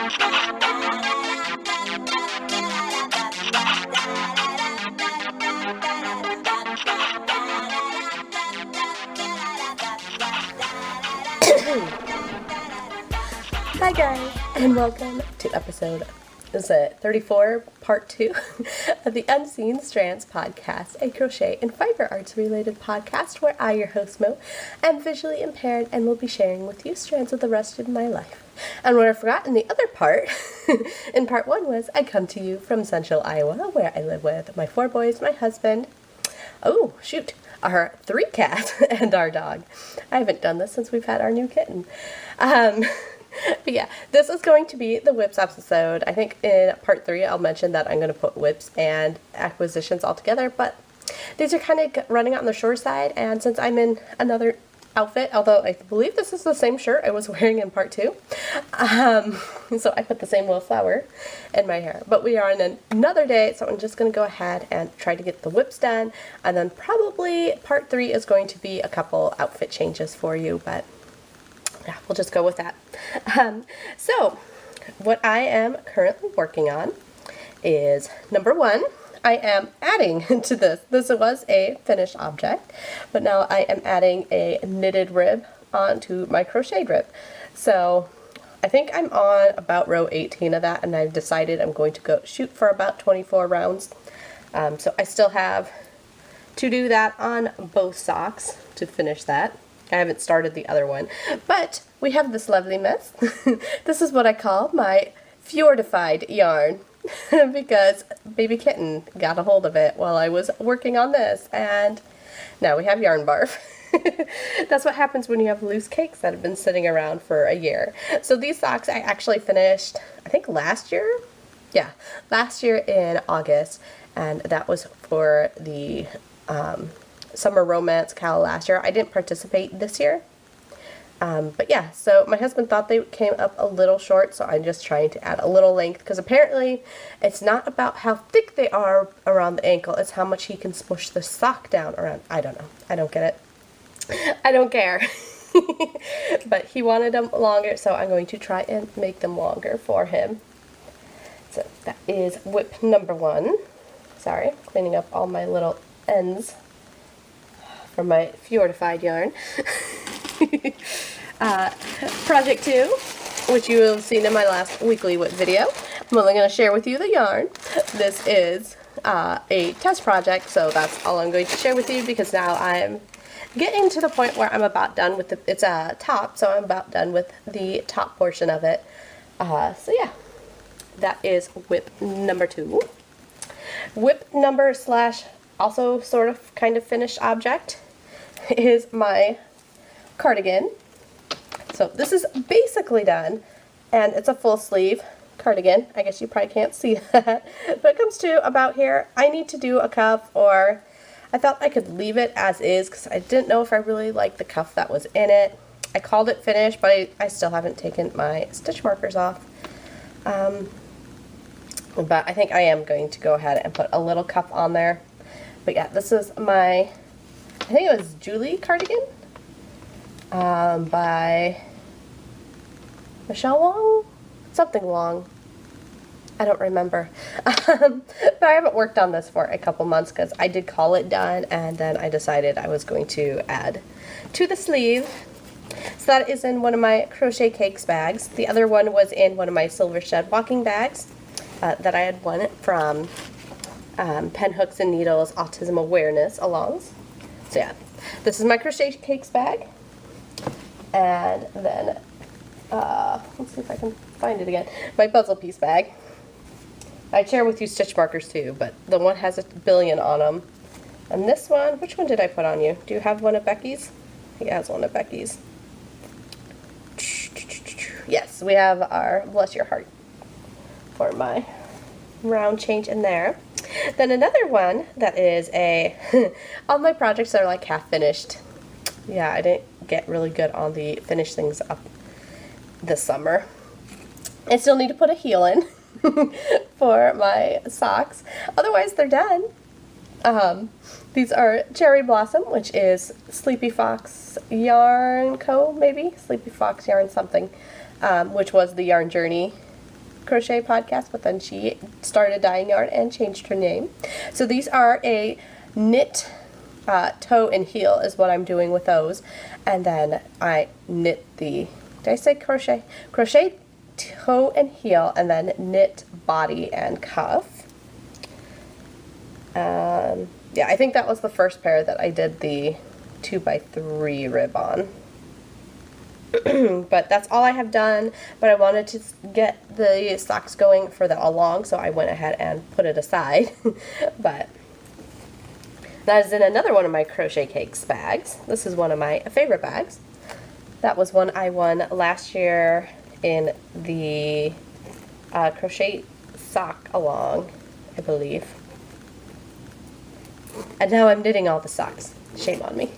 Hi guys, and welcome to episode 34, part 2 of the Unseen Strands podcast, a crochet and fiber arts related podcast where I, your host Mo, am visually impaired and will be sharing with you strands of the rest of my life. And what I forgot in the other part, in part 1, was I come to you from Central Iowa, where I live with my 4 boys, my husband, our 3 cats, and our dog. I haven't done this since we've had our new kitten. But yeah, this is going to be the whips episode. I think in part 3 I'll mention that I'm going to put whips and acquisitions all together, but these are kind of running on the short side, and since I'm in another outfit, although I believe this is the same shirt I was wearing in part 2, so I put the same little flower in my hair. But we are on another day, so I'm just going to go ahead and try to get the whips done, and then probably part 3 is going to be a couple outfit changes for you, but yeah, we'll just go with that. So what I am currently working on is, number 1, I am adding to this. This was a finished object, but now I am adding a knitted rib onto my crocheted rib. So I think I'm on about row 18 of that, and I've decided I'm going to go shoot for about 24 rounds. So I still have to do that on both socks to finish that. I haven't started the other one, but we have this lovely mess. This is what I call my fjordified yarn because baby kitten got a hold of it while I was working on this, and now we have yarn barf. That's what happens when you have loose cakes that have been sitting around for a year. So these socks I actually finished, I think last year? Yeah, last year in August, and that was for the Summer Romance cowl last year. I didn't participate this year. But yeah, so my husband thought they came up a little short, so I'm just trying to add a little length, because apparently it's not about how thick they are around the ankle, it's how much he can smush the sock down around. I don't know. I don't get it. I don't care. But he wanted them longer, so I'm going to try and make them longer for him. So that is whip number 1. Sorry, cleaning up all my little ends from my fjordified yarn. Project 2, which you will have seen in my last weekly whip video. I'm only going to share with you the yarn. This is a test project, so that's all I'm going to share with you, because now I'm getting to the point where I'm about done with it's a top, so I'm about done with the top portion of it. So yeah, that is whip number 2. Whip number / also sort of kind of finished object is my cardigan. So this is basically done, and it's a full sleeve cardigan. I guess you probably can't see that, but it comes to about here. I need to do a cuff, or I thought I could leave it as is because I didn't know if I really liked the cuff that was in it. I called it finished, but I still haven't taken my stitch markers off. But I think I am going to go ahead and put a little cuff on there. But yeah, this is my, I think it was Julie cardigan by Michelle Long? Something Long. I don't remember. But I haven't worked on this for a couple months because I did call it done, and then I decided I was going to add to the sleeve. So that is in one of my crochet cakes bags. The other one was in one of my silver shed walking bags that I had won from Pen Hooks and Needles Autism Awareness Alongs. So yeah, this is my crochet cakes bag. And then, let's see if I can find it again, my puzzle piece bag. I share with you stitch markers too, but the one has 1 billion on them. And this one, which one did I put on you? Do you have one of Becky's? I think it has one of Becky's. Yes, we have our bless your heart for my round change in there. Then another one that is a, all my projects are like half finished. Yeah, I didn't get really good on the finish things up this summer. I still need to put a heel in for my socks. Otherwise, they're done. These are Cherry Blossom, which is Sleepy Fox Yarn Co., maybe? Sleepy Fox Yarn something, which was the Yarn Journey crochet podcast, but then she started dyeing yarn and changed her name. So these are a knit toe and heel is what I'm doing with those. And then I knit did I say crochet? Crochet toe and heel, and then knit body and cuff. Yeah, I think that was the first pair that I did the 2x3 rib on. But that's all I have done, but I wanted to get the socks going for the along, so I went ahead and put it aside. But that is in another one of my Crochet Cakes bags. This is one of my favorite bags. That was one I won last year in the crochet sock along, I believe. And now I'm knitting all the socks. Shame on me.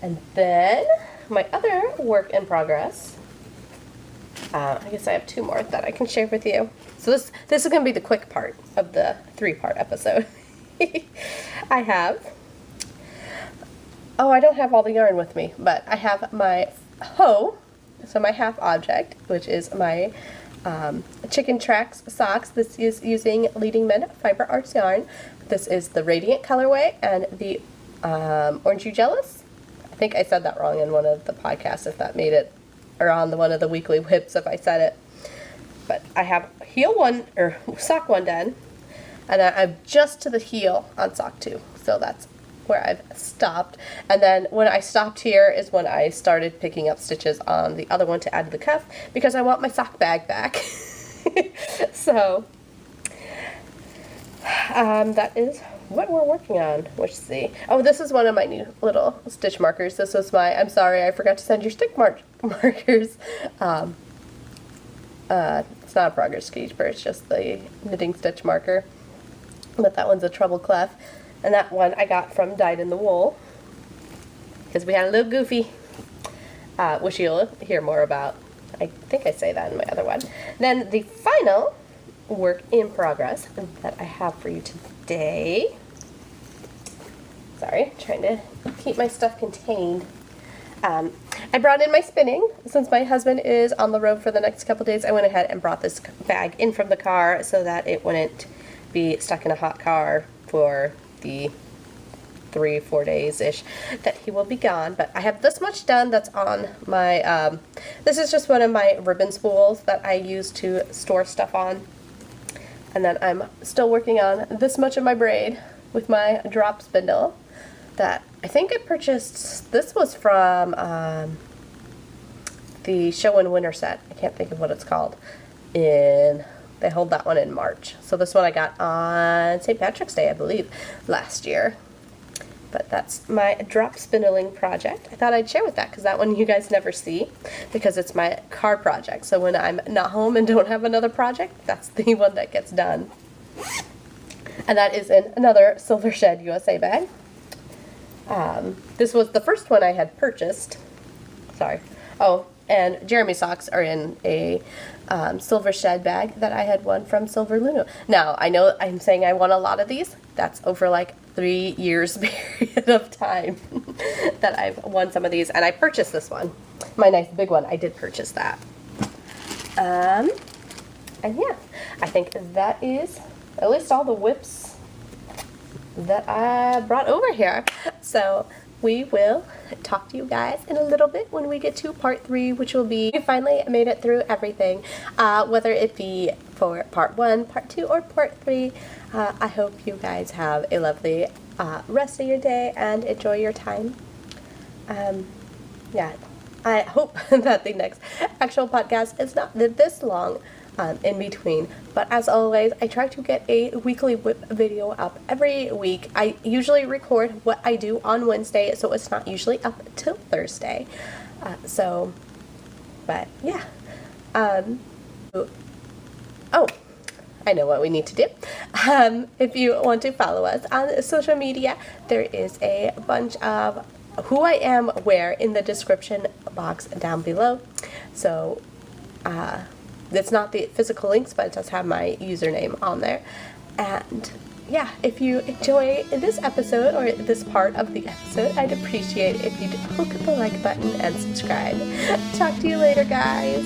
And then my other work in progress, I guess I have two more that I can share with you. So this is going to be the quick part of the 3-part episode. I don't have all the yarn with me, but I have my hoe, so my half object, which is my Chicken Tracks socks. This is using Leading Men Fiber Arts yarn. This is the Radiant colorway and the Orange You Jealous. I think I said that wrong in one of the podcasts, if that made it, or on one of the weekly whips if I said it. But I have heel one, or sock one done, and I'm just to the heel on sock 2. So that's where I've stopped. And then when I stopped here is when I started picking up stitches on the other one to add to the cuff, because I want my sock bag back. So that is what we're working on. Let's see. Oh, this is one of my new little stitch markers. This was my, I'm sorry, I forgot to send your stick markers. It's not a progress keeper, it's just the knitting stitch marker. But that one's a treble clef. And that one I got from Dyed in the Wool, because we had a little goofy, which you'll hear more about. I think I say that in my other one. Then the final work in progress that I have for you today. Sorry, trying to keep my stuff contained. I brought in my spinning. Since my husband is on the road for the next couple days, I went ahead and brought this bag in from the car so that it wouldn't be stuck in a hot car for the 3-4 days-ish that he will be gone. But I have this much done that's on my, this is just one of my ribbon spools that I use to store stuff on. And then I'm still working on this much of my braid with my drop spindle that I think I purchased. This was from the Show and Winter set. I can't think of what it's called. They hold that one in March. So this one I got on St. Patrick's Day, I believe, last year. But that's my drop spindling project. I thought I'd share with that because that one you guys never see because it's my car project. So when I'm not home and don't have another project, that's the one that gets done. And that is in another Silver Shed USA bag. This was the first one I had purchased. Sorry. Oh, and Jeremy socks are in a Silver Shed bag that I had won from Silver Luno. Now, I know I'm saying I won a lot of these. That's over like 3 years period of time that I've won some of these. And I purchased this one. My nice big one. I did purchase that. And yeah, I think that is at least all the whips that I brought over here. So we will talk to you guys in a little bit when we get to part 3, which will be, we finally made it through everything, whether it be for part 1, part 2, or part 3. I hope you guys have a lovely rest of your day and enjoy your time. Yeah, I hope that the next actual podcast is not this long in between, but as always, I try to get a weekly whip video up every week. I usually record what I do on Wednesday, so it's not usually up till Thursday. But yeah. Oh, I know what we need to do. If you want to follow us on social media, there is a bunch of who I am where in the description box down below. So, it's not the physical links, but it does have my username on there. And yeah, if you enjoy this episode or this part of the episode, I'd appreciate it if you'd hook the like button and subscribe. Talk to you later, guys.